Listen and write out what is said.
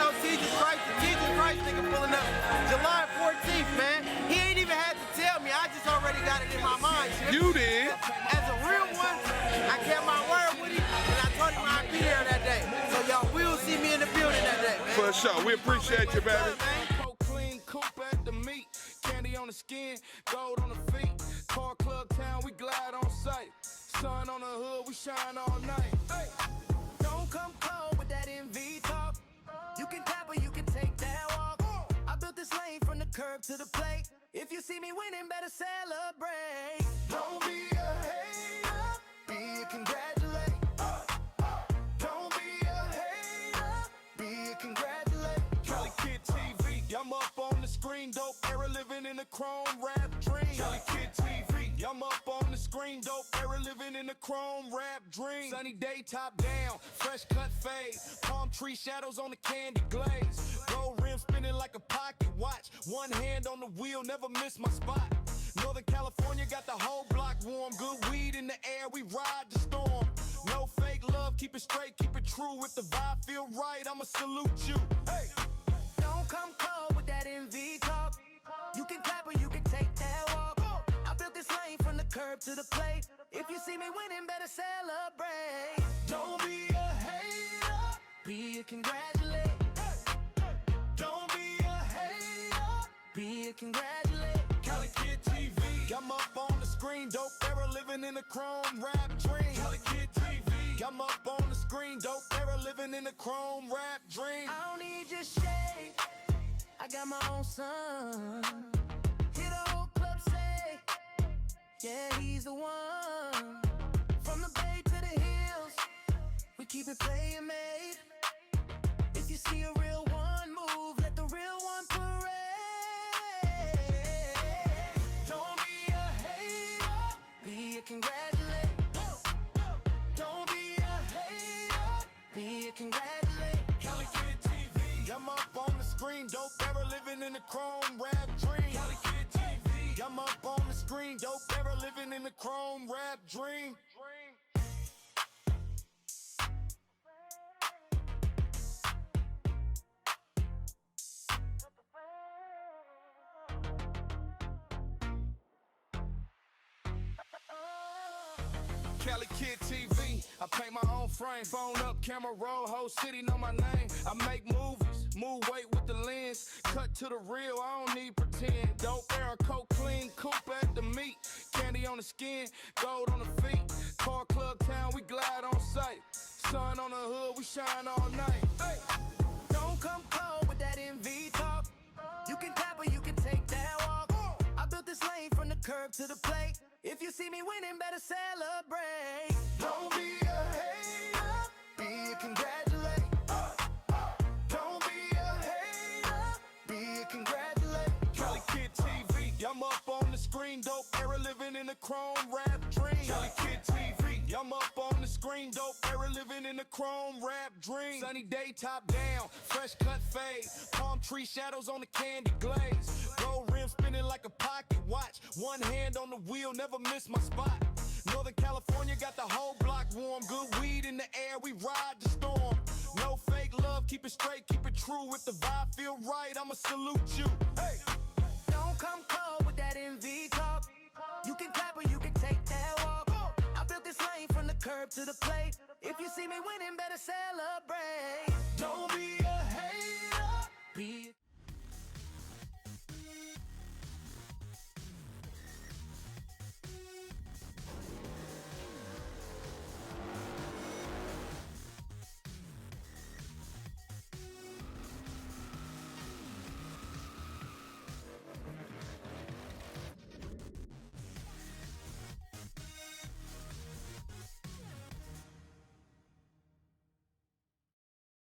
know Jesus Christ nigga pulling up July 14th, man. He ain't even had to tell me. I just already got it in my mind. You did. As a real one, I kept my word with him, and I told him I'd be there that day. So y'all will see me in the building that day, man. For sure. We appreciate you, baby. Clean coupe at the meat, candy on the skin, gold on the feet. Car club town, we glide on sight. Sun on the hood, we shine all night. Hey. Don't come cold with that MV talk. You can tap or you can take that walk. I built this lane from the curb to the plate. If you see me winning, better celebrate. Don't be a hater, be a congratulate. Don't be a hater, be a congratulate. Cali Kid TV, I'm up on the screen, dope era living in the chrome rap dream. Cali Kid TV, I'm up on the screen, dope era living in the chrome rap dream. Sunny day, top down, fresh cut fade, palm tree shadows on the candy glaze. Gold rim spinning like a pocket watch, one hand on the wheel, never miss my spot. Northern California got the whole block warm, good weed in the air, we ride the storm. No fake love, keep it straight, keep it true. If the vibe feel right, I'ma salute you. Hey. Don't come cold with that MV talk. You can clap or you can take that walk. I built this lane from the curb to the plate. If you see me winning, better celebrate. Don't be a hater, be a congratulate. Don't be a hater, be a congratulate. Cali Kid TV, I'm up on the screen, dope era living in the chrome rap dream. Cali Kid TV, I'm up on the screen, dope era living in the chrome rap dream. I don't need your shade, I got my own son. Hear the whole club say, yeah, he's the one. From the bay to the hills, we keep it playin' made. If you see a real one move, let the real one parade. Don't be a hater, be a congratulate. Don't be a hater, be a congratulate. Cali Kid TV, I'm up on the screen, dope era living in the chrome rap dream. Cali Kid TV, I'm up on the screen, dope era living in the chrome rap dream. Cali Kid TV, I paint my own frame. Phone up, camera roll, whole city know my name. I make movies, move weight with the lens. Cut to the real, I don't need pretend. Dope era, coat clean, coupe at the meat. Candy on the skin, gold on the feet. Car club town, we glide on sight. Sun on the hood, we shine all night. Hey. Don't come cold with that MV talk. You can tap or you can take that walk. I built this lane from the curb to the plate. If you see me winning, better celebrate. Don't be a hater, be a congratulate. Don't be a hater, be a congratulate. Cali Kid TV, I'm up on the screen, dope era living in the chrome rap dream. Cali Kid TV, I'm up on the screen, dope era living in the chrome rap dream. Sunny day, top down, fresh cut fade, palm tree shadows on the candy glaze. Gold rim spinning like a pocket watch, one hand on the wheel, never miss my spot. Northern California got the whole block warm, good weed in the air, we ride the storm. No fake love, keep it straight, keep it true. If the vibe feel right, I'ma salute you. Hey. Don't come cold with that MV talk. You can clap or you can take that walk. I built this lane from the curb to the plate. If you see me winning, better celebrate. Don't be a hater.